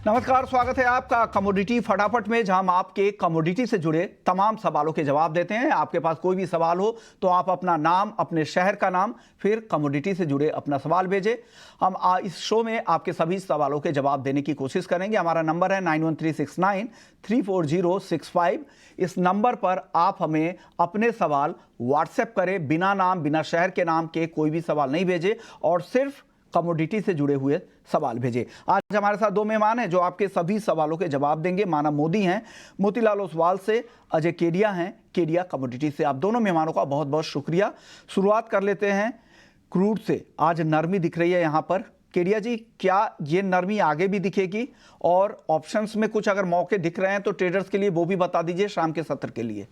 नमस्कार, स्वागत है आपका कमोडिटी फटाफट में, जहां हम आपके कमोडिटी से जुड़े तमाम सवालों के जवाब देते हैं। आपके पास कोई भी सवाल हो तो आप अपना नाम, अपने शहर का नाम, फिर कमोडिटी से जुड़े अपना सवाल भेजें। हम इस शो में आपके सभी सवालों के जवाब देने की कोशिश करेंगे। हमारा नंबर है 9136934065। इस नंबर पर आप हमें अपने सवाल व्हाट्सएप करें। बिना नाम, बिना शहर के नाम के कोई भी सवाल नहीं भेजे और सिर्फ कमोडिटी से जुड़े हुए सवाल भेजे। आज हमारे साथ दो मेहमान हैं जो आपके सभी सवालों के जवाब देंगे। मानव मोदी हैं मोतीलाल ओसवाल से, अजय केडिया हैं केडिया कमोडिटी से। आप दोनों मेहमानों का बहुत बहुत शुक्रिया। शुरुआत कर लेते हैं क्रूड से। आज नरमी दिख रही है यहाँ पर। केडिया जी, क्या ये नरमी आगे भी दिखेगी? और ऑप्शंस में कुछ अगर मौके दिख रहे हैं तो ट्रेडर्स के लिए वो भी बता दीजिए शाम के सत्र के लिए।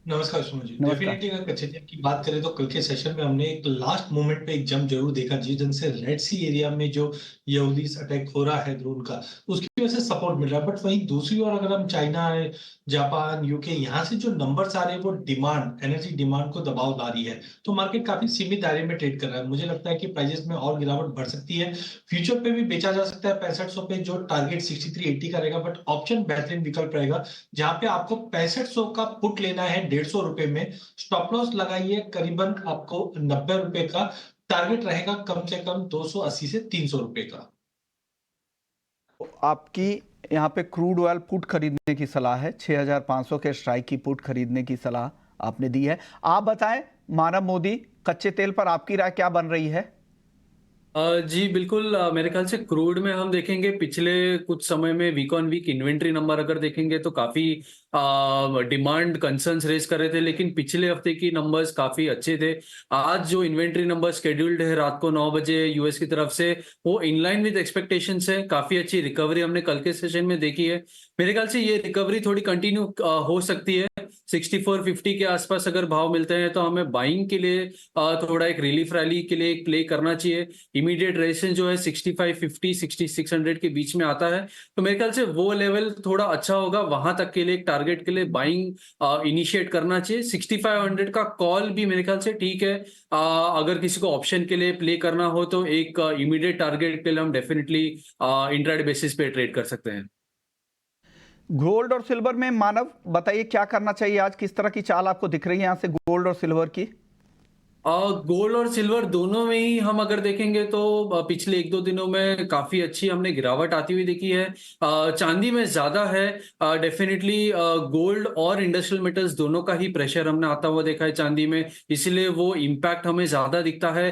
नमस्कार सुमन जी। नमस्कार। डेफिनेटली अगर कच्चे तेल की बात करें तो कल के सेशन में हमने एक लास्ट मोमेंट पे एक जंप जरूर देखा, जिस दिन से रेड सी एरिया में जो यहूदी अटैक हो रहा है ड्रोन का, उसकी वजह से सपोर्ट मिल रहा है। बट वहीं दूसरी ओर अगर हम चाइना, जापान, यूके, यहाँ से जो नंबर्स आ रहे हैं वो डिमांड, एनर्जी डिमांड को दबाव ला रही है। तो मार्केट काफी सीमित दायरे में ट्रेड कर रहा है। मुझे लगता है कि प्राइजेस में और गिरावट बढ़ सकती है। फ्यूचर पे भी बेचा जा सकता है 6500 पे, जो टारगेट 6380 का रहेगा। बट ऑप्शन बेहतरीन विकल्प रहेगा, जहां पे आपको 6500 का पुट लेना है 150 रुपए में। स्टॉप लॉस लगाइए करीबन आपको 90 रुपए का। टारगेट रहेगा कम से कम 280 से 300 रुपए का। आपकी यहाँ पे क्रूड ऑयल पुट खरीदने की सलाह है। 6500 के स्ट्राइक की पुट खरीदने की सलाह आपने दी है। आप बताएं मानव मोदी, कच्चे तेल पर आपकी राय क्या बन रही है? जी बिल्कुल। मेरे ख्याल से क्रूड में हम देखेंगे पिछले कुछ समय में week on week inventory number अगर देखेंगे तो काफी डिमांड कंसर्न्स रेज कर रहे थे, लेकिन पिछले हफ्ते की नंबर्स काफी अच्छे थे। आज जो इन्वेंट्री नंबर शेड्यूल्ड है रात को 9 बजे यूएस की तरफ से, वो इनलाइन विद एक्सपेक्टेशंस है। काफी अच्छी रिकवरी हमने कल के सेशन में देखी है। मेरे ख्याल से ये रिकवरी थोड़ी कंटिन्यू हो सकती है। 6450 के आसपास अगर भाव मिलते हैं तो हमें बाइंग के लिए थोड़ा एक रिलीफ रैली के लिए एक प्ले करना चाहिए। इमीडिएट रेजिस्टेंस जो है 6550 6600 के बीच में आता है, तो मेरे ख्याल से वो लेवल थोड़ा अच्छा होगा। वहां तक के लिए एक टारगेट के लिए बाइंग इनिशिएट करना चाहिए। 6500 का कॉल भी मेरे ख्याल से ठीक है। अगर किसी को ऑप्शन के लिए प्ले करना हो तो एक इमीडिएट टारगेट के लिए हम डेफिनेटली इंट्राडे बेसिस पे ट्रेड कर सकते हैं। गोल्ड और सिल्वर में मानव बताइए क्या करना चाहिए आज? किस तरह की चाल आपको दिख रही है यहाँ से गोल्ड और सिल्वर की? गोल्ड और सिल्वर दोनों में ही हम अगर देखेंगे तो पिछले 1-2 दिनों में काफी अच्छी हमने गिरावट आती हुई देखी है। चांदी में ज्यादा है। डेफिनेटली गोल्ड और इंडस्ट्रियल मेटल्स दोनों का ही प्रेशर हमने आता हुआ देखा है चांदी में, इसलिए वो इम्पैक्ट हमें ज्यादा दिखता है।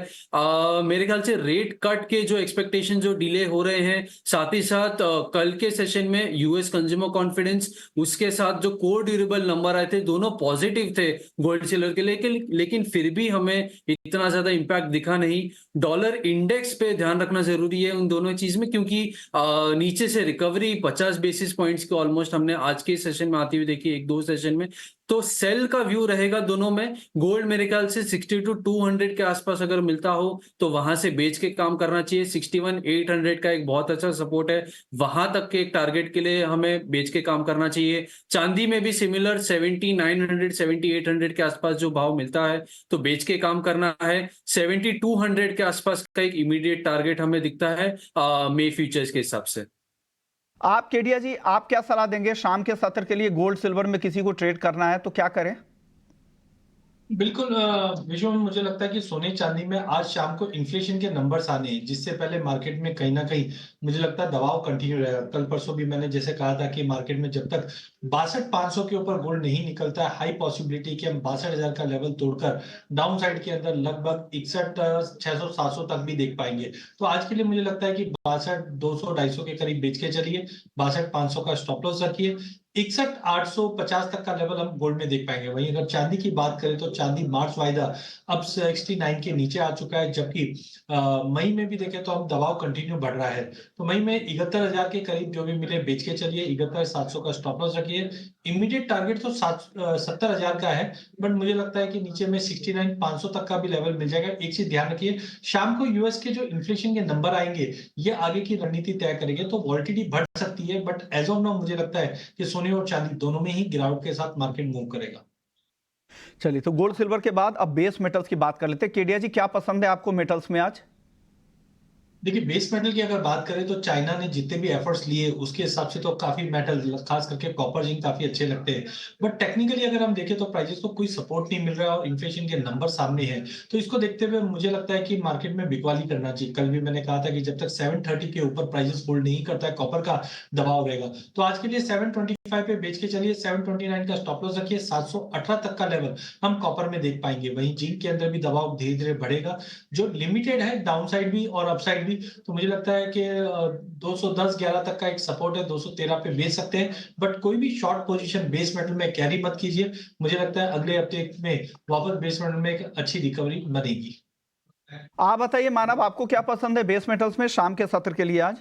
मेरे ख्याल से रेट कट के जो एक्सपेक्टेशन जो डिले हो रहे हैं, साथ ही साथ कल के सेशन में यूएस कंज्यूमर कॉन्फिडेंस, उसके साथ जो कोर ड्यूरेबल नंबर आए थे, दोनों पॉजिटिव थे गोल्ड सिल्वर के लिए, लेकिन फिर भी हमें इतना ज्यादा इंपैक्ट दिखा नहीं। डॉलर इंडेक्स पे ध्यान रखना जरूरी है उन दोनों चीज में, क्योंकि नीचे से रिकवरी 50 बेसिस पॉइंट्स की ऑलमोस्ट हमने आज के सेशन में आती हुई देखी, 1-2 सेशन में। तो सेल का व्यू रहेगा दोनों में। गोल्ड मेरे ख्याल से 60 टू 200 के आसपास अगर मिलता हो तो वहां से बेच के काम करना चाहिए। 61,800 का एक बहुत अच्छा सपोर्ट है, वहां तक के एक टारगेट के लिए हमें बेच के काम करना चाहिए। चांदी में भी सिमिलर 7900 7800 के आसपास जो भाव मिलता है तो बेच के काम करना है। 7200 के आसपास का एक इमीडिएट टारगेट हमें दिखता है मे फ्यूचर्स के हिसाब से। आप केडिया जी, आप क्या सलाह देंगे शाम के सत्र के लिए? गोल्ड सिल्वर में किसी को ट्रेड करना है तो क्या करें? बिल्कुल। विश्व में मुझे लगता है कि सोने चांदी में आज शाम को इन्फ्लेशन के नंबर्स आने हैं, जिससे पहले मार्केट में कहीं ना कहीं मुझे लगता है दबाव कंटिन्यू रहेगा। कल परसों भी मैंने जैसे कहा था कि मार्केट में जब तक 62,500 के ऊपर गोल्ड नहीं निकलता है, हाई पॉसिबिलिटी कि हम 62,000 का लेवल तोड़कर डाउन साइड के अंदर लगभग 61,600 700 तक भी देख पाएंगे। तो आज के लिए मुझे लगता है कि 62,200 250 के करीब बेच के चलिए, 62,500 का स्टॉप लॉस रखिए। 61,850 तक का लेवल हम गोल्ड में देख पाएंगे। वहीं अगर चांदी की बात करें तो चांदी मार्च वायदा अब 69 के नीचे आ चुका है, जबकि मई में भी देखें तो हम दबाव कंटिन्यू बढ़ रहा है। तो मई में 71,000 के करीब जो भी मिले बेच के चलिए, 71,700 का स्टॉप लॉस रखिए। इमीडिएट टारगेट तो 70,000 का है, बट मुझे लगता है कि नीचे में 69,500 तक का भी लेवल मिल जाएगा। एक चीज ध्यान रखिए, शाम को यूएस के जो इन्फ्लेशन के नंबर आएंगे, ये आगे की रणनीति तय करेंगे। तो वॉल्टिलिटी बढ़ सकती है, बट एज ऑफ नाउ मुझे लगता है कि सोने और चांदी दोनों में ही गिरावट के साथ मार्केट मूव करेगा। चलिए, तो गोल्ड सिल्वर के बाद अब बेस मेटल्स की बात कर लेते हैं। केडिया जी, क्या पसंद है आपको मेटल्स में आज? देखिए बेस मेटल की अगर बात करें तो चाइना ने जितने भी एफर्ट्स लिए उसके हिसाब से तो काफी मेटल खास करके कॉपर जिंक काफी अच्छे लगते हैं। बट टेक्निकली अगर हम देखें तो प्राइसेस को कोई सपोर्ट नहीं मिल रहा है और इन्फ्लेशन के नंबर सामने हैं। तो इसको देखते हुए मुझे लगता है कि मार्केट में बिकवाली करना चाहिए। कल भी मैंने कहा था कि जब तक 730 के ऊपर प्राइसेस होल्ड नहीं करता है कॉपर का दबाव रहेगा। तो आज के लिए 725 पे बेच के चलिए, 729 का स्टॉप लॉस रखिए, 718 तक का लेवल हम कॉपर में देख पाएंगे। वहीं जिंक के अंदर भी दबाव धीरे धीरे बढ़ेगा, जो लिमिटेड है डाउन साइड भी और अपसाइड भी। तो मुझे लगता है कि 210-11 तक का एक सपोर्ट है, 213 पे बेच सकते हैं। बट कोई भी शॉर्ट पोजीशन बेस मेटल में कैरी मत कीजिए। मुझे लगता है अगले हफ्ते में वापस बेस मेटल में एक अच्छी रिकवरी बनेगी। आप बताइए मानव, आपको क्या पसंद है बेस मेटल्स में शाम के सत्र के लिए आज?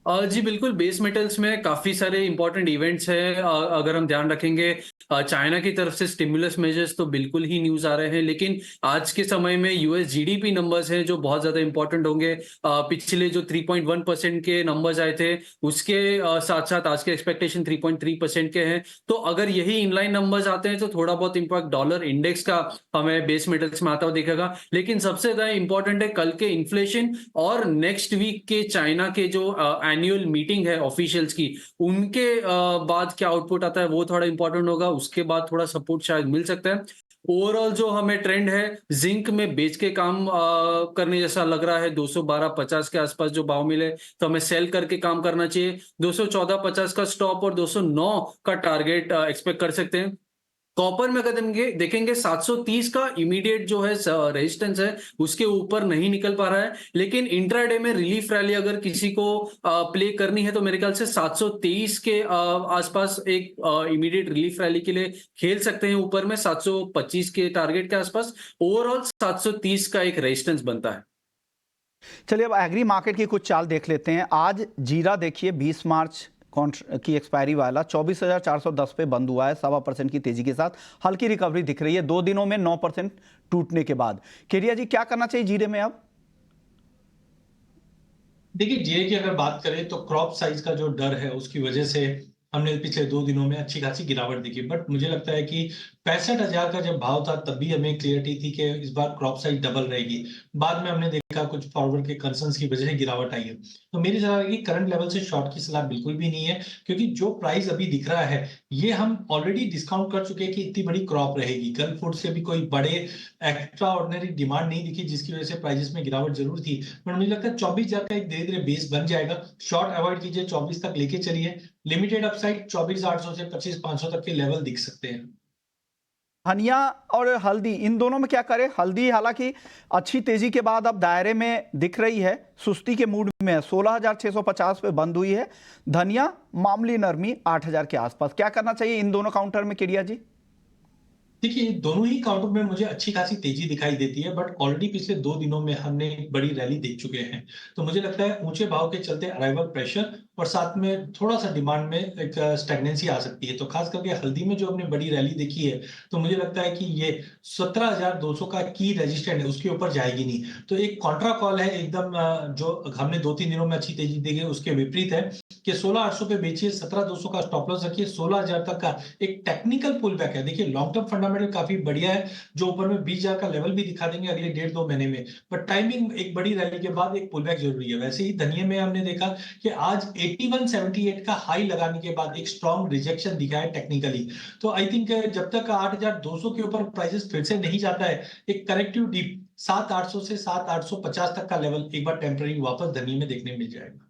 जी बिल्कुल, बेस मेटल्स में काफ़ी सारे इंपॉर्टेंट इवेंट्स हैं। अगर हम ध्यान रखेंगे, चाइना की तरफ से स्टिमुलस मेजर्स तो बिल्कुल ही न्यूज़ आ रहे हैं, लेकिन आज के समय में यूएस जीडीपी नंबर्स हैं जो बहुत ज़्यादा इंपॉर्टेंट होंगे। पिछले जो 3.1% के नंबर्स आए थे, उसके साथ-साथ आज के एक्सपेक्टेशन 3.3% के हैं। तो अगर यही इनलाइन नंबर्स आते हैं तो थोड़ा बहुत इम्पैक्ट डॉलर इंडेक्स का हमें बेस मेटल्स में आता हुआ दिखेगा। लेकिन सबसे ज़्यादा इंपॉर्टेंट है कल के इन्फ्लेशन और नेक्स्ट वीक के चाइना के जो एनुअल मीटिंग है ऑफिशियल्स की, उनके बाद क्या आउटपुट आता है वो थोड़ा इंपॉर्टेंट होगा। उसके बाद थोड़ा सपोर्ट शायद मिल सकता है। ओवरऑल जो हमें ट्रेंड है जिंक में बेच के काम करने जैसा लग रहा है। 212.50 के आसपास जो भाव मिले तो हमें सेल करके काम करना चाहिए। 214.50 का स्टॉप और 209 का टारगेट एक्सपेक्ट कर सकते हैं। कॉपर में अगर देखेंगे 730 का इमीडिएट जो है रेजिस्टेंस है, उसके ऊपर नहीं निकल पा रहा है। लेकिन इंट्राडे में रिलीफ रैली अगर किसी को प्ले करनी है तो मेरे ख्याल से 723 के आसपास एक इमीडिएट रिलीफ रैली के लिए खेल सकते हैं। ऊपर में 725 के टारगेट के आसपास ओवरऑल 730 का एक रेजिस्टेंस बनता है। चलिए अब एग्री मार्केट की कुछ चाल देख लेते हैं। आज जीरा देखिए 20 मार्च की एक्सपायरी वाला 24,410 पे बंद हुआ है, 1.25% की तेजी के साथ हल्की रिकवरी दिख रही है 2 दिनों में 9% टूटने के बाद। केडिया जी, क्या करना चाहिए जीरे में अब? देखिए जीरे की अगर बात करें तो क्रॉप साइज का जो डर है उसकी वजह से हमने पिछले 2 दिनों में अच्छी खासी गिरावट देखी। बट मुझे लगता है कि 65,000 का जब भाव था तब भी हमें क्लियरिटी थी कि इस बार क्रॉप साइज डबल रहेगी। बाद में हमने देखा कुछ फॉरवर्ड के कंसर्न्स की वजह से गिरावट आई है। तो मेरी सलाह है कि करंट लेवल से शॉर्ट की सलाह बिल्कुल भी नहीं है, क्योंकि जो प्राइस अभी दिख रहा है ये हम ऑलरेडी डिस्काउंट कर चुके हैं कि इतनी बड़ी क्रॉप रहेगी। गल्फ फूड से भी कोई बड़े एक्स्ट्रा ऑर्डिनरी डिमांड नहीं दिखी जिसकी वजह से प्राइसेस में गिरावट जरूर थी। पर मुझे लगता है 24,000 का एक धीरे धीरे बेस बन जाएगा। शॉर्ट अवॉइड कीजिए, 24 तक लेके चलिए। लिमिटेड अपसाइड 24,800 से 25,500 तक के लेवल दिख सकते हैं। धनिया और हल्दी, इन दोनों में क्या करें? हल्दी हालांकि अच्छी तेजी के बाद अब दायरे में दिख रही है, सुस्ती के मूड में है, 16,650 पे बंद हुई है। धनिया मामूली नरमी 8,000 के आसपास। क्या करना चाहिए इन दोनों काउंटर में केडिया जी? देखिए दोनों ही काउंटर में मुझे अच्छी खासी तेजी दिखाई देती है, बट ऑलरेडी पिछले 2 दिनों में हमने एक बड़ी रैली देख चुके हैं। तो मुझे लगता है ऊंचे भाव के चलते अराइवल प्रेशर और साथ में थोड़ा सा डिमांड में एक स्टेगनेंसी आ सकती है। तो खास करके हल्दी में जो हमने बड़ी रैली देखी है, तो मुझे लगता है कि ये 17,200 का की रेजिस्टेंट है, उसके ऊपर जाएगी नहीं। तो एक कॉन्ट्रा कॉल है एकदम, जो हमने 2-3 दिनों में अच्छी तेजी देखी है उसके विपरीत है कि 16,800 पे बेचिए, 17,200 का स्टॉप लॉस रखिए, 16,000 तक का एक टेक्निकल पुल बैक है। देखिए लॉन्ग टर्म फंडामेंटल काफी बढ़िया है, जो ऊपर में 20,000 का लेवल भी दिखा देंगे अगले 1.5-2 महीने में। बट टाइमिंग एक बड़ी रैली के बाद एक पुल बैक जरूरी है। वैसे ही धनिया में हमने देखा कि आज 8178 का हाई लगाने के बाद एक स्ट्रॉन्ग रिजेक्शन दिखा है टेक्निकली। तो आई थिंक जब तक 8,200 के ऊपर प्राइसेस फिर से नहीं जाता है, एक करेक्टिव डीप 7,800 से 7,850 तक का लेवल एक बार टेम्पररी वापस धनिया में देखने मिल जाएगा।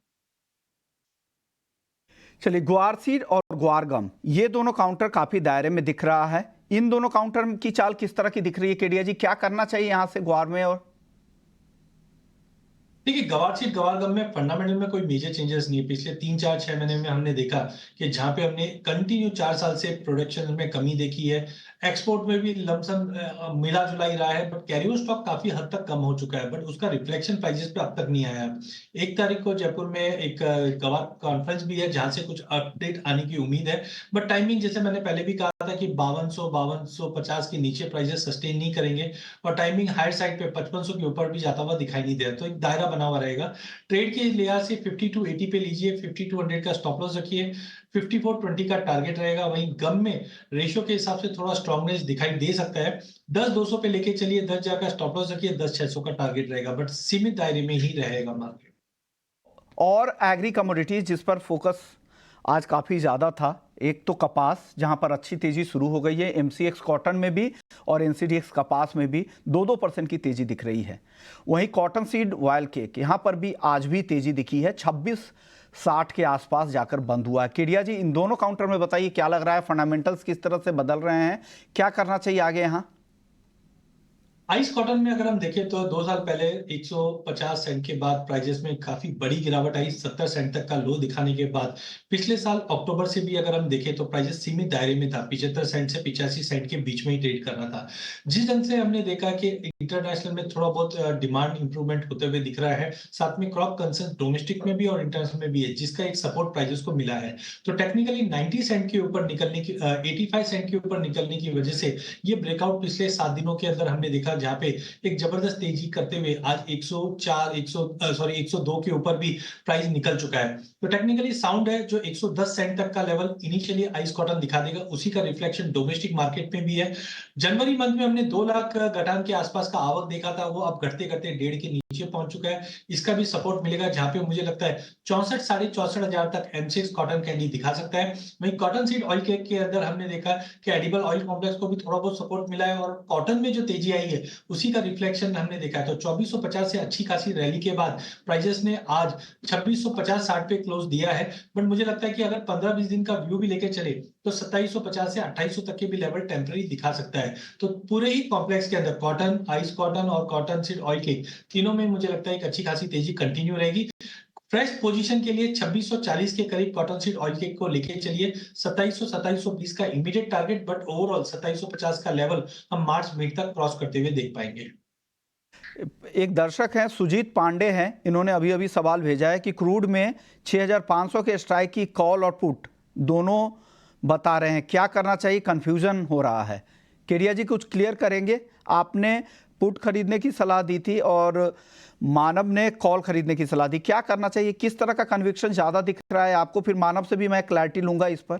चलिए, ग्वार सीड और ग्वार गम, ये दोनों काउंटर काफी दायरे में दिख रहा है। इन दोनों काउंटर की चाल किस तरह की दिख रही है केडिया जी? क्या करना चाहिए यहां से ग्वार में? और देखिए गवार सीड गवार गम में फंडामेंटल में कोई मेजर चेंजेस नहीं है। पिछले 3-4-6 महीने में हमने देखा कि जहां पे हमने कंटिन्यू 4 साल से प्रोडक्शन में कमी देखी है, एक्सपोर्ट में भी लमसम मिला जुला ही रहा है, बट कैरियर स्टॉक काफी हद तक कम हो चुका है, बट उसका रिफ्लेक्शन प्राइसेस पे अब तक नहीं आया। 1 तारीख को जयपुर में एक गवार कॉन्फ्रेंस भी है जहां से कुछ अपडेट आने की उम्मीद है। बट टाइमिंग जैसे मैंने पहले भी कहा था कि 5250 के नीचे प्राइसेस सस्टेन नहीं करेंगे, और टाइमिंग हायर साइड पे 5500 के ऊपर भी जाता हुआ दिखाई नहीं दे रहा। तो एक दायरा बना हुआ रहेगा। ट्रेड के लिहाज से 5280 पे लीजिए, 5200 का स्टॉप लॉस रखिए, 54-20 का टारगेट रहेगा। वहीं गम में रेशियो के हिसाब से थोड़ा स्ट्रॉन्गनेस दिखाई दे सकता है। 10-200 पे लेके चलिए, 10 का स्टॉप लॉस रखिए, 10-600 का टारगेट रहेगा, बट सीमित दायरे में ही रहेगा मार्केट। और एग्री कमोडिटीज जिस पर फोकस आज काफ़ी ज़्यादा था, एक तो कपास जहां पर अच्छी तेजी शुरू हो गई है, एमसीएक्स कॉटन में भी और एनसीडीएक्स कपास में भी 2-2% की तेजी दिख रही है। वहीं कॉटन सीड ऑयल केक यहां पर भी आज भी तेजी दिखी है, 26.60 के आसपास जाकर बंद हुआ है। केडिया जी, इन दोनों काउंटर में बताइए क्या लग रहा है, फंडामेंटल्स किस तरह से बदल रहे हैं, क्या करना चाहिए आगे यहाँ? आइस कॉटन में अगर हम देखें तो 2 साल पहले 150 सेंट के बाद प्राइजेस में काफी बड़ी गिरावट आई, 70 सेंट तक का लो दिखाने के बाद पिछले साल अक्टूबर से भी अगर हम देखें तो प्राइजेस सीमित दायरे में था, 75 सेंट से 85 सेंट के बीच में ही ट्रेड कर रहा था। जिस ढंग से हमने देखा कि इंटरनेशनल में थोड़ा बहुत डिमांड इंप्रूवमेंट होते हुए दिख रहा है, साथ में क्रॉप कंसर्न डोमेस्टिक में भी और इंटरनेशनल में भी है, जिसका एक सपोर्ट प्राइजेस को मिला है। तो टेक्निकली 90 सेंट के ऊपर निकलने की 85 सेंट के ऊपर निकलने की वजह से ये ब्रेकआउट पिछले 7 दिनों के अंदर हमने देखा, जहां पे एक जबरदस्त तेजी करते हुए आज 102 के ऊपर भी प्राइस निकल चुका है। तो टेक्निकली साउंड है, जो 110 सेंट तक का लेवल इनिशियली आइस कॉटन दिखा देगा, उसी का रिफ्लेक्शन डोमेस्टिक मार्केट में भी है। जनवरी मंथ में हमने 2 लाख गठान के आसपास का आवक देखा था, वो अब घटते घटते 1.5 के नीचे पहुंच चुका है। इसका भी सपोर्ट मिलेगा, जहां पे मुझे लगता है 64-64,500 तक एमसीएक्स कॉटन कैंडी दिखा सकता है। वहीं कॉटन सीड ऑयल केक के अंदर हमने देखा कि एडिबल ऑयल कॉम्प्लेक्स को भी थोड़ा बहुत सपोर्ट मिला है, और कॉटन में जो तेजी आई है उसी का रिफ्लेक्शन हमने देखा है। तो 2450 से अच्छी खासी रैली के बाद प्राइजेस ने आज 2650-60 पे क्लोज दिया है, बट मुझे लगता है कि अगर 15-20 दिन का व्यू भी लेके चले तो 2750 से 2800 तक के भी लेवल टेम्पररी दिखा सकता है। तो पूरे ही कॉम्प्लेक्स के अंदर कॉटन, आइस कॉटन और कॉटन सीड ऑयल केक तीनों में मुझे लगता है एक अच्छी खासी तेजी कंटिन्यू रहेगी। फ्रेश पोजीशन के लिए 2640 के करीब कॉटन सीड ऑयल केक को लेके चलिए, 2700-2720 का इमीडिएट टारगेट, बट ओवरऑल 2750 का लेवल हम मार्च मिड तक क्रॉस करते हुए देख पाएंगे। एक दर्शक हैं, सुजीत पांडे हैं, इन्होंने अभी अभी सवाल भेजा है कि क्रूड में 6500 के स्ट्राइक की कॉल और पुट दोनों बता रहे हैं, क्या करना चाहिए, कंफ्यूजन हो रहा है। केडिया जी कुछ क्लियर करेंगे? आपने पुट खरीदने की सलाह दी थी और मानव ने कॉल खरीदने की सलाह दी, क्या करना चाहिए, किस तरह का कन्विक्शन ज़्यादा दिख रहा है आपको? फिर मानव से भी मैं क्लैरिटी लूंगा इस पर।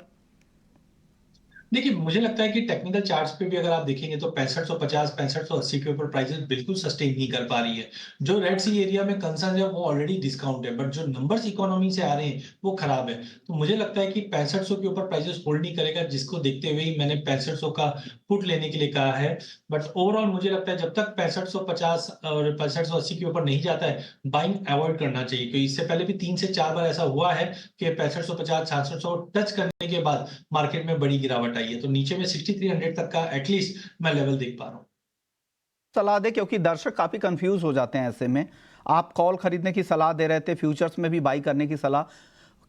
देखिए, मुझे लगता है कि टेक्निकल चार्ट्स पे भी अगर आप देखेंगे तो 6550 6580 के ऊपर प्राइसेस बिल्कुल सस्टेन नहीं कर पा रही है। जो रेड सी एरिया में कंसर्न है वो ऑलरेडी डिस्काउंट है, बट जो नंबर्स इकोनॉमी से आ रहे हैं वो खराब है। तो मुझे लगता है कि 6500 के ऊपर प्राइसेस होल्ड नहीं करेगा, जिसको देखते हुए ही मैंने 6500 का पुट लेने के लिए कहा है। बट ओवरऑल मुझे लगता है जब तक 6550 और 6580 के ऊपर नहीं जाता है, बाइंग अवॉइड करना चाहिए, क्योंकि इससे पहले भी 3 से 4 बार ऐसा हुआ है कि 6550 6600 टच करने के बाद मार्केट में बड़ी गिरावट आई है। तो नीचे में 6300 तक का एटलीस्ट मैं लेवल देख पा रहा हूं। सलाह दे, क्योंकि दर्शक काफ़ी कंफ्यूज हो जाते हैं ऐसे में। आप कॉल खरीदने की सलाह दे रहे थे, फ्यूचर्स में भी बाई करने की सलाह,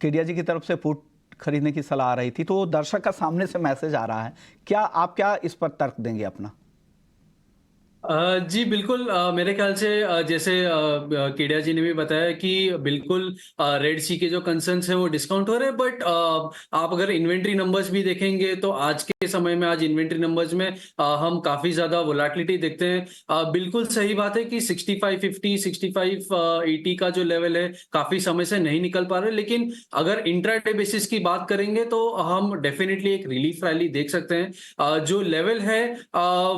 केडिया जी की तरफ से पुट खरीदने की सलाह आ रही थी, तो दर्शक का सामने से मैसेज आ रहा है, आप क्या इस पर तर्क देंगे अपना? जी बिल्कुल, मेरे ख्याल से जैसे केडिया जी ने भी बताया कि बिल्कुल रेड सी के जो कंसर्न्स हैं वो डिस्काउंट हो रहे हैं, बट आप अगर इन्वेंट्री नंबर्स भी देखेंगे तो आज के समय में, आज इन्वेंट्री नंबर्स में हम काफ़ी ज़्यादा वोलेटिलिटी देखते हैं। बिल्कुल सही बात है कि 6550 6580 का जो लेवल है काफ़ी समय से नहीं निकल पा रहे, लेकिन अगर इंट्राडे बेसिस की बात करेंगे तो हम डेफिनेटली एक रिलीफ रैली देख सकते हैं। जो लेवल है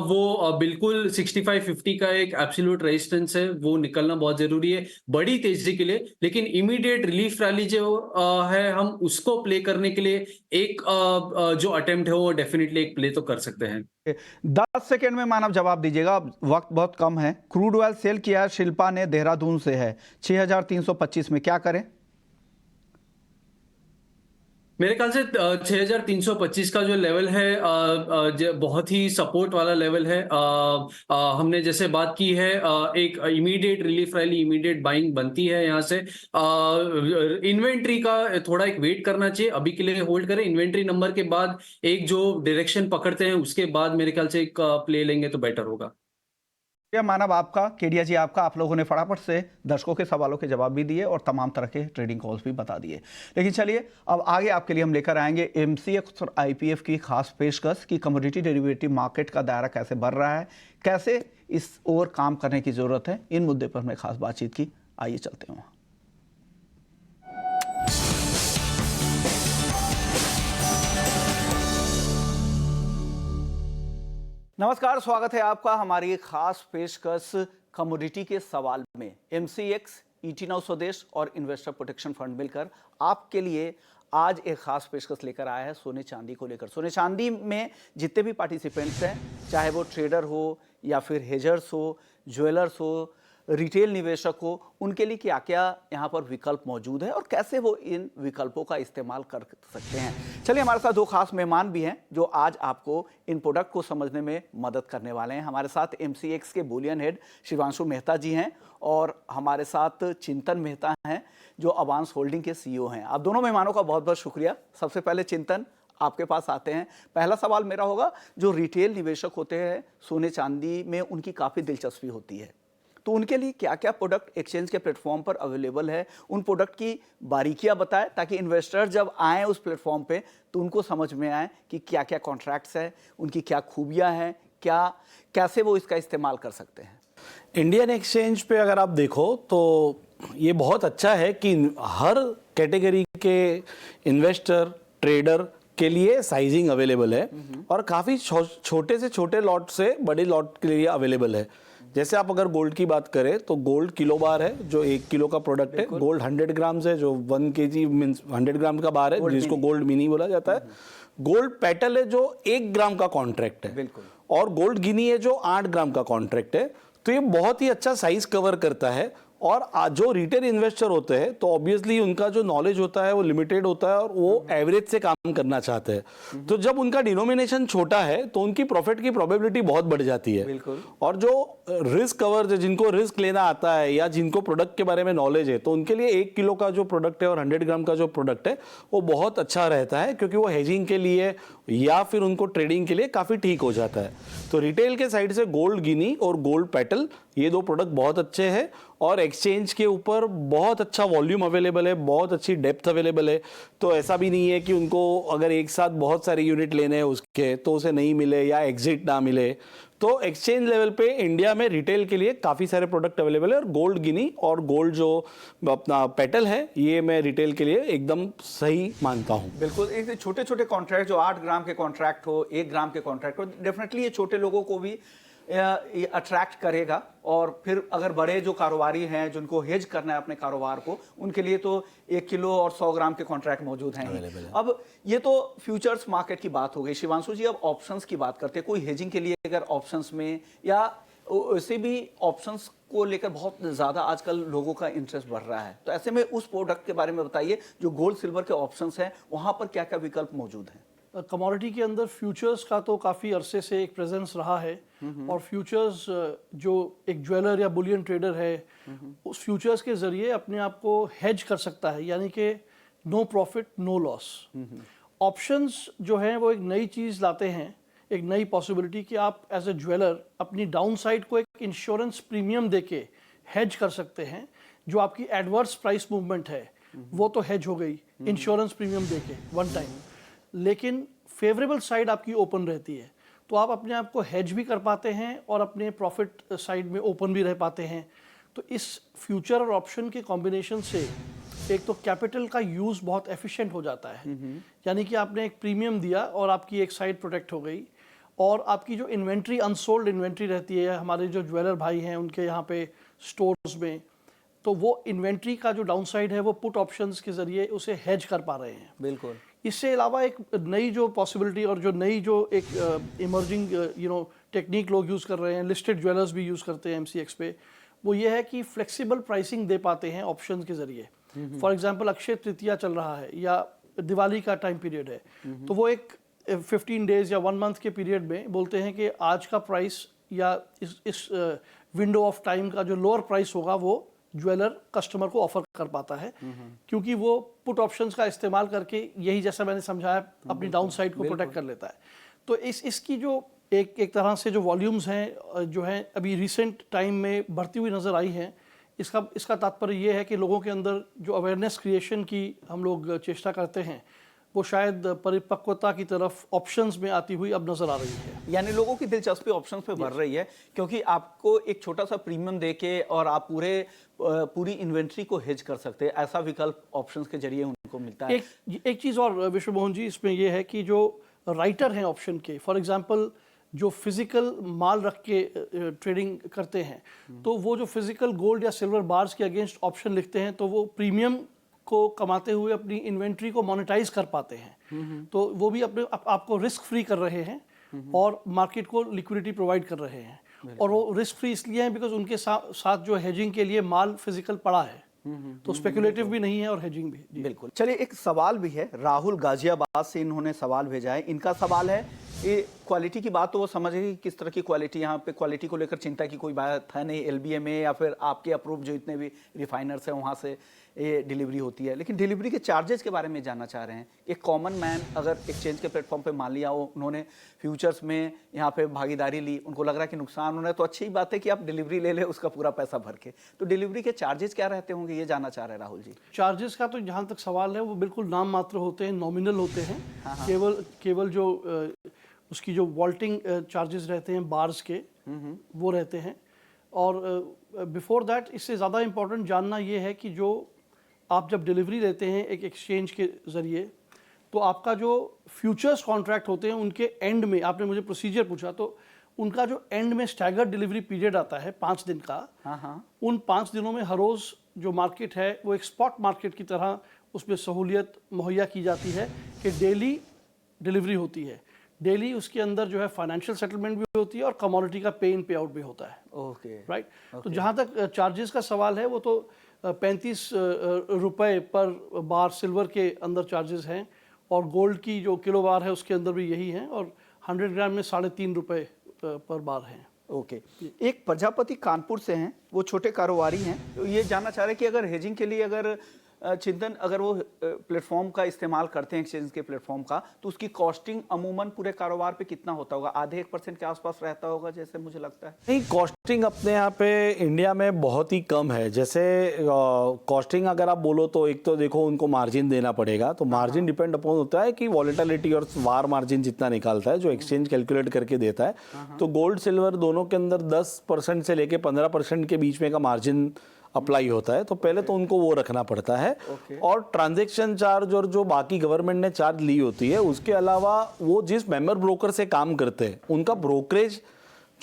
वो बिल्कुल 6550 का एक एब्सोल्यूट रेजिस्टेंस है, वो निकलना बहुत जरूरी है बड़ी तेजी के लिए, लेकिन इमीडिएट रिलीफ रैली जो है हम उसको प्ले करने के लिए एक जो अटेम्प्ट है वो डेफिनेटली एक प्ले तो कर सकते हैं। 10 सेकेंड में मानव जवाब दीजिएगा, वक्त बहुत कम है। क्रूड ऑयल सेल किया है, शिल्पा ने, देहरादून से है, 6325 में, क्या करें? मेरे ख्याल से 6325 का जो लेवल है बहुत ही सपोर्ट वाला लेवल है। हमने जैसे बात की है, एक immediate relief rally, immediate buying बनती है यहाँ से। इन्वेंट्री का थोड़ा एक वेट करना चाहिए, अभी के लिए होल्ड करें। इन्वेंट्री नंबर के बाद एक जो डायरेक्शन पकड़ते हैं उसके बाद मेरे ख्याल से एक प्ले लेंगे तो बेटर होगा। मानव आपका, केडिया जी आपका, आप लोगों ने फटाफट से दर्शकों के सवालों के जवाब भी दिए और तमाम तरह के ट्रेडिंग कॉल्स भी बता दिए। लेकिन चलिए अब आगे आपके लिए हम लेकर आएंगे एमसीएक्स और आईपीएफ की खास पेशकश कि कमोडिटी डेरिवेटिव मार्केट का दायरा कैसे बढ़ रहा है, कैसे इस ओर काम करने की जरूरत है, इन मुद्दे पर हमने खास बातचीत की। आइए चलते हैं। नमस्कार, स्वागत है आपका हमारी एक खास पेशकश कमोडिटी के सवाल में। MCX, ET Now स्वदेश और इन्वेस्टर प्रोटेक्शन फंड मिलकर आपके लिए आज एक खास पेशकश लेकर आया है सोने चांदी को लेकर। सोने चांदी में जितने भी पार्टिसिपेंट्स हैं, चाहे वो ट्रेडर हो या फिर हेजर्स हो, ज्वेलर्स हो, रिटेल निवेशक हो, उनके लिए क्या क्या यहाँ पर विकल्प मौजूद है और कैसे वो इन विकल्पों का इस्तेमाल कर सकते हैं। चलिए, हमारे साथ दो खास मेहमान भी हैं जो आज आपको इन प्रोडक्ट को समझने में मदद करने वाले हैं। हमारे साथ MCX के बुलियन हेड शिवांशु मेहता जी हैं और हमारे साथ चिंतन मेहता हैं जो अवांस होल्डिंग के CEO हैं। आप दोनों मेहमानों का बहुत बहुत शुक्रिया। सबसे पहले चिंतन, आपके पास आते हैं। पहला सवाल मेरा होगा, जो रिटेल निवेशक होते हैं सोने चांदी में उनकी काफ़ी दिलचस्पी होती है, तो उनके लिए क्या क्या प्रोडक्ट एक्सचेंज के प्लेटफॉर्म पर अवेलेबल है, उन प्रोडक्ट की बारीकियां बताएं ताकि इन्वेस्टर जब आएँ उस प्लेटफॉर्म पे तो उनको समझ में आए कि क्या क्या कॉन्ट्रैक्ट्स हैं, उनकी क्या खूबियां हैं, कैसे वो इसका इस्तेमाल कर सकते हैं। इंडियन एक्सचेंज पे अगर आप देखो तो ये बहुत अच्छा है कि हर कैटेगरी के इन्वेस्टर, ट्रेडर के लिए साइजिंग अवेलेबल है और काफ़ी छोटे से छोटे लॉट से बड़े लॉट के लिए अवेलेबल है। जैसे आप अगर गोल्ड की बात करें तो गोल्ड किलो बार है जो 1 किलो का प्रोडक्ट है। गोल्ड 100 ग्राम्स है जो 1 kg मीन्स 100 ग्राम का बार है, जिसको गोल्ड मिनी बोला जाता है। गोल्ड पेटल है जो 1 ग्राम का कॉन्ट्रैक्ट है, बिल्कुल। और गोल्ड गिनी है जो 8 ग्राम का कॉन्ट्रैक्ट है। तो ये बहुत ही अच्छा साइज कवर करता है। और जो रिटेल इन्वेस्टर होते हैं तो ऑब्वियसली उनका जो नॉलेज होता है वो लिमिटेड होता है और वो एवरेज से काम करना चाहते हैं। तो जब उनका डिनोमिनेशन छोटा है तो उनकी प्रॉफिट की प्रोबेबिलिटी बहुत बढ़ जाती है। बिल्कुल। और जो रिस्क कवर, जिनको रिस्क लेना आता है या जिनको प्रोडक्ट के बारे में नॉलेज है, तो उनके लिए 1 किलो का जो प्रोडक्ट है और 100 ग्राम का जो प्रोडक्ट है वो बहुत अच्छा रहता है, क्योंकि वो हेजिंग के लिए या फिर उनको ट्रेडिंग के लिए काफ़ी ठीक हो जाता है। तो रिटेल के साइड से गोल्ड गिनी और गोल्ड पेटल, ये दो प्रोडक्ट बहुत अच्छे हैं और एक्सचेंज के ऊपर बहुत अच्छा वॉल्यूम अवेलेबल है, बहुत अच्छी डेप्थ अवेलेबल है। तो ऐसा भी नहीं है कि उनको अगर एक साथ बहुत सारे यूनिट लेने हैं उसके तो उसे नहीं मिले या एग्जिट ना मिले। तो एक्सचेंज लेवल पे इंडिया में रिटेल के लिए काफ़ी सारे प्रोडक्ट अवेलेबल है और गोल्ड गिनी और गोल्ड जो अपना पेटल है ये मैं रिटेल के लिए एकदम सही मानता हूँ। बिल्कुल, एक छोटे छोटे कॉन्ट्रैक्ट जो 8 ग्राम के कॉन्ट्रैक्ट हो, 1 ग्राम के कॉन्ट्रैक्ट हो, डेफिनेटली ये छोटे लोगों को भी अट्रैक्ट करेगा। और फिर अगर बड़े जो कारोबारी हैं जिनको हेज करना है अपने कारोबार को, उनके लिए तो 1 किलो और 100 ग्राम के कॉन्ट्रैक्ट मौजूद हैं ही। अब ये तो फ्यूचर्स मार्केट की बात हो गई। शिवांशु जी, अब ऑप्शंस की बात करते हैं। कोई हेजिंग के लिए अगर ऑप्शंस में या वैसे भी ऑप्शंस को लेकर बहुत ज़्यादा आजकल लोगों का इंटरेस्ट बढ़ रहा है, तो ऐसे में उस प्रोडक्ट के बारे में बताइए जो गोल्ड सिल्वर के ऑप्शंस हैं, वहाँ पर क्या क्या विकल्प मौजूद हैं। कमोडिटी के अंदर फ्यूचर्स का तो काफ़ी अरसे से एक प्रेजेंस रहा है और फ्यूचर्स जो एक ज्वेलर या बुलियन ट्रेडर है उस फ्यूचर्स के ज़रिए अपने आप को हेज कर सकता है, यानी कि no profit no loss. Options जो हैं वो एक नई चीज़ लाते हैं, एक नई पॉसिबिलिटी कि आप एज ए ज्वेलर अपनी डाउन साइड को एक इंश्योरेंस प्रीमियम देके हेज कर सकते हैं। जो आपकी एडवर्स प्राइस मूवमेंट है वो तो हेज हो गई इंश्योरेंस प्रीमियम देके वन टाइम, लेकिन फेवरेबल साइड आपकी ओपन रहती है, तो आप अपने आप को हेज भी कर पाते हैं और अपने प्रॉफिट साइड में ओपन भी रह पाते हैं। तो इस फ्यूचर और ऑप्शन के कॉम्बिनेशन से एक तो कैपिटल का यूज़ बहुत एफिशिएंट हो जाता है, यानी कि आपने एक प्रीमियम दिया और आपकी एक साइड प्रोटेक्ट हो गई, और आपकी जो इन्वेंट्री, अनसोल्ड इन्वेंट्री रहती है हमारे जो ज्वेलर भाई हैं उनके यहाँ पे स्टोर्स में, तो वो इन्वेंट्री का जो डाउन साइड है वो पुट ऑप्शंस के ज़रिए उसे हेज कर पा रहे हैं। बिल्कुल। इससे अलावा एक नई जो पॉसिबिलिटी और जो नई जो एक इमर्जिंग टेक्निक लोग यूज़ कर रहे हैं, लिस्टेड ज्वेलर्स भी यूज़ करते हैं MCX पे, वो ये है कि फ्लेक्सिबल प्राइसिंग दे पाते हैं ऑप्शंस के ज़रिए। फॉर एग्जांपल अक्षय तृतीया चल रहा है या दिवाली का टाइम पीरियड है, तो वो एक 15 डेज या 1 मंथ के पीरियड में बोलते हैं कि आज का प्राइस या इस विंडो ऑफ टाइम का जो लोअर प्राइस होगा वो ज्वेलर कस्टमर को ऑफर कर पाता है, क्योंकि वो पुट ऑप्शंस का इस्तेमाल करके यही, जैसा मैंने समझाया, अपनी डाउन साइड को प्रोटेक्ट कर लेता है। तो इसकी जो एक तरह से जो वॉल्यूम्स हैं जो हैं अभी रिसेंट टाइम में बढ़ती हुई नज़र आई हैं, इसका तात्पर्य ये है कि लोगों के अंदर जो अवेयरनेस क्रिएशन की हम लोग चेष्टा करते हैं वो शायद परिपक्वता की तरफ ऑप्शंस में आती हुई अब नजर आ रही है। यानी लोगों की दिलचस्पी ऑप्शंस पे बढ़ रही है, क्योंकि आपको एक छोटा सा प्रीमियम देके और आप पूरी इन्वेंट्री को हेज कर सकते हैं, ऐसा विकल्प ऑप्शंस के जरिए उनको मिलता है। एक चीज़ और विश्व मोहन जी इसमें यह है कि जो राइटर हैं ऑप्शन के, फॉर एग्जांपल जो फिजिकल माल रख के ट्रेडिंग करते हैं, तो वो जो फिजिकल गोल्ड या सिल्वर बार्स के अगेंस्ट ऑप्शन लिखते हैं, तो वो प्रीमियम को कमाते हुए अपनी इन्वेंट्री को मोनेटाइज कर पाते हैं। तो वो भी अपने आपको रिस्क फ्री कर रहे हैं और मार्केट को लिक्विडिटी प्रोवाइड कर रहे हैं। और वो रिस्क फ्री इसलिए हैं बिकॉज उनके साथ जो हेजिंग के लिए माल फिजिकल पड़ा है, तो स्पेकुलेटिव भी नहीं है और हेजिंग भी। जी। बिल्कुल। चलिए, एक सवाल भी है, राहुल गाजियाबाद से इन्होंने सवाल भेजा है। इनका सवाल है, ये क्वालिटी की बात तो वो समझ गए कि किस तरह की क्वालिटी, यहाँ पे क्वालिटी को लेकर चिंता की कोई बात है नहीं, एलबीए में या फिर आपके अप्रूव जो इतने भी रिफाइनर्स हैं वहाँ से ये डिलीवरी होती है। लेकिन डिलीवरी के चार्जेस के बारे में जानना चाह रहे हैं। एक कॉमन मैन अगर एक्सचेंज के प्लेटफॉर्म पे मान लिया हो, उन्होंने फ्यूचर्स में यहाँ पे भागीदारी ली, उनको लग रहा है कि नुकसान होना है, तो अच्छी बात है कि आप डिलीवरी ले लें उसका पूरा पैसा भर के। तो डिलीवरी के चार्जेस क्या रहते होंगे, ये जानना चाह रहे हैं राहुल जी। चार्जेस का तो जहाँ तक सवाल है वो बिल्कुल नाम मात्र होते हैं, नॉमिनल होते हैं। केवल जो उसकी जो वॉल्टिंग चार्जेस रहते हैं बार्स के, वो रहते हैं। और बिफोर दैट इससे ज़्यादा इम्पोर्टेंट जानना ये है कि जो आप जब डिलीवरी लेते हैं एक एक्सचेंज के ज़रिए, तो आपका जो फ्यूचर्स कॉन्ट्रैक्ट होते हैं उनके एंड में, आपने मुझे प्रोसीजर पूछा, तो उनका जो एंड में स्टैगर्ड डिलीवरी पीरियड आता है 5 दिन का, उन 5 दिनों में हर रोज़ जो मार्केट है वो एक स्पॉट मार्केट की तरह उसमें सहूलियत मुहैया की जाती है कि डेली डिलीवरी होती है। डेली उसके अंदर जो है फाइनेंशियल सेटलमेंट भी होती है और कमोडिटी का पे इन पे आउट भी होता है। Okay, right. तो जहाँ तक चार्जेस का सवाल है, वो तो 35 रुपये पर बार सिल्वर के अंदर चार्जेस हैं, और गोल्ड की जो किलो बार है उसके अंदर भी यही है, और 100 ग्राम में 3.5 रुपये पर बार हैं। ओके। एक प्रजापति कानपुर से हैं, वो छोटे कारोबारी हैं, तो ये जानना चाह रहे हैं कि अगर हेजिंग के लिए अगर चिंतन अगर वो प्लेटफॉर्म का इस्तेमाल करते हैं, एक्सचेंज के प्लेटफॉर्म का, तो उसकी कॉस्टिंग अमूमन पूरे कारोबार पे कितना होता होगा? आधे 1% के आसपास रहता होगा जैसे मुझे लगता है। नहीं, कॉस्टिंग अपने यहाँ पे इंडिया में बहुत ही कम है। जैसे कॉस्टिंग अगर आप बोलो तो एक तो देखो उनको मार्जिन देना पड़ेगा, तो मार्जिन डिपेंड अपॉन होता है कि वॉलेटिलिटी और वार मार्जिन जितना निकालता है जो एक्सचेंज कैलकुलेट करके देता है। तो गोल्ड सिल्वर दोनों के अंदर 10% से लेके 15% के बीच में का मार्जिन अप्लाई होता है। तो पहले तो उनको वो रखना पड़ता है। और ट्रांजैक्शन चार्ज और जो बाकी गवर्नमेंट ने चार्ज ली होती है, उसके अलावा वो जिस मेंबर ब्रोकर से काम करते हैं उनका ब्रोकरेज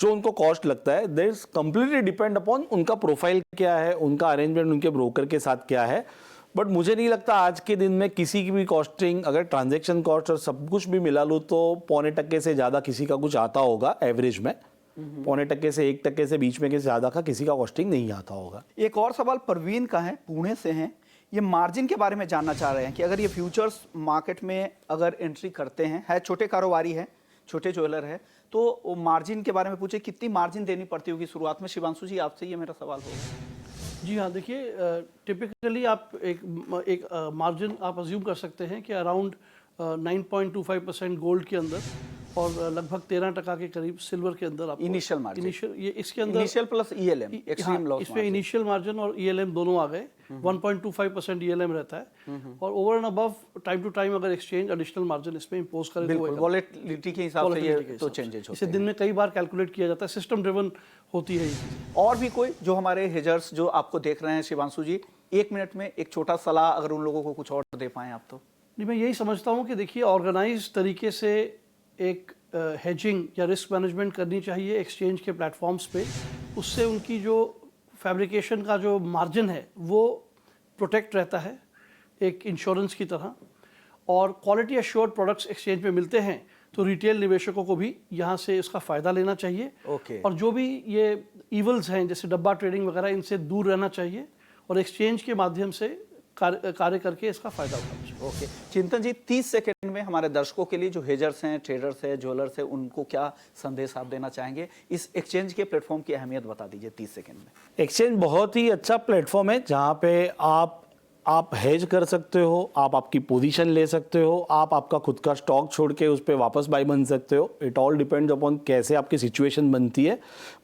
जो उनको कॉस्ट लगता है, that is completely depend upon उनका प्रोफाइल क्या है, उनका अरेंजमेंट उनके ब्रोकर के साथ क्या है। बट मुझे नहीं लगता आज के दिन में किसी की भी कॉस्टिंग, अगर ट्रांजैक्शन कॉस्ट और सब कुछ भी मिला लो, तो 0.25% से ज़्यादा किसी का कुछ आता होगा एवरेज में। 0.25% से 1% से बीच में के ज़्यादा का किसी का कॉस्टिंग नहीं आता होगा। एक और सवाल परवीन का है, पुणे से हैं। ये मार्जिन के बारे में जानना चाह रहे हैं कि अगर ये फ्यूचर्स मार्केट में अगर एंट्री करते हैं, है छोटे कारोबारी है, छोटे ज्वेलर है, तो मार्जिन के बारे में पूछे कितनी मार्जिन देनी पड़ती होगी शुरुआत में? शिवांशु जी, आपसे ये मेरा सवाल होगा। जी हाँ, देखिए, टिपिकली आप एक मार्जिन आप अज्यूम कर सकते हैं कि अराउंड 9.25% गोल्ड के अंदर और लगभग 13% के करीब सिल्वर के अंदर आप इनिशियल मार्जिन, ये इसके अंदर initial plus ELM, extreme loss, इसमें इनिशियल मार्जिन और ईएलएम दोनों आ गए। 1.25% ईएलएम रहता है, और over and above time to time अगर एक्सचेंज एडिशनल मार्जिन इसमें इंपोज करे तो वॉलेटिलिटी के हिसाब से ये तो चेंजेस होते इसे दिन में कई बार कैलकुलेट किया जाता है, सिस्टम ड्रिवन होती है ये चीज़। और भी कोई जो हमारे हेजर्स जो आपको देख रहे हैं, शिवांशु जी, 1 मिनट में एक छोटा सलाह अगर उन लोगों को कुछ और दे पाएं आप तो। नहीं, मैं यही समझता हूँ कि देखिए, ऑर्गेनाइज तरीके से एक हेजिंग या रिस्क मैनेजमेंट करनी चाहिए एक्सचेंज के प्लेटफॉर्म्स पे। उससे उनकी जो फैब्रिकेशन का जो मार्जिन है वो प्रोटेक्ट रहता है एक इंश्योरेंस की तरह, और क्वालिटी एश्योर्ड प्रोडक्ट्स एक्सचेंज में मिलते हैं, तो रिटेल निवेशकों को भी यहाँ से इसका फ़ायदा लेना चाहिए। और जो भी ये ईवल्स हैं जैसे डब्बा ट्रेडिंग वगैरह, इनसे दूर रहना चाहिए और एक्सचेंज के माध्यम से कार्य करके इसका फायदा उठाना चाहिए। ओके, चिंतन जी, 30 सेकंड में हमारे दर्शकों के लिए जो हेजर्स हैं, ट्रेडर्स हैं, ज्वेलर्स हैं, उनको क्या संदेश आप देना चाहेंगे? इस एक्सचेंज के प्लेटफॉर्म की अहमियत बता दीजिए 30 सेकंड में। एक्सचेंज बहुत ही अच्छा प्लेटफॉर्म है जहाँ पे आप हेज कर सकते हो, आप आपकी पोजीशन ले सकते हो, आप आपका खुद का स्टॉक छोड़ के उस पर वापस बाई बन सकते हो। इट ऑल डिपेंड्स अपॉन कैसे आपकी सिचुएशन बनती है।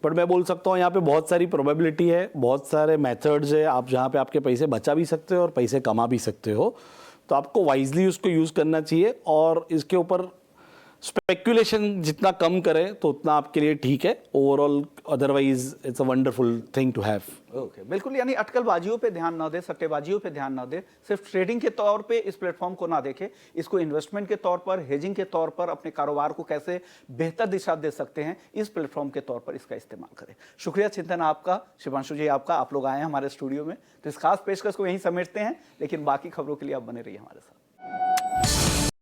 बट मैं बोल सकता हूँ यहाँ पे बहुत सारी प्रोबेबिलिटी है, बहुत सारे मेथड्स है, आप जहाँ पे आपके पैसे बचा भी सकते हो और पैसे कमा भी सकते हो। तो आपको वाइजली उसको यूज़ करना चाहिए, और इसके ऊपर स्पेकुलेशन जितना कम करें तो उतना आपके लिए ठीक है overall, otherwise it's a wonderful thing to have. Okay बिल्कुल, यानी अटकलबाजियों पे ध्यान ना दे, सट्टेबाजियों पे ध्यान ना दे, सिर्फ ट्रेडिंग के तौर पे इस प्लेटफॉर्म को ना देखे, इसको इन्वेस्टमेंट के तौर पर, हेजिंग के तौर पर, अपने कारोबार को कैसे बेहतर दिशा दे सकते हैं इस प्लेटफॉर्म के तौर पर इसका इस्तेमाल करें। शुक्रिया चिंतन आपका, शिवांशु जी आपका, आप लोग आए हैं हमारे स्टूडियो में, तो इस खास पेशकश को यहीं समेटते हैं, लेकिन बाकी खबरों के लिए आप बने रहिए हमारे साथ।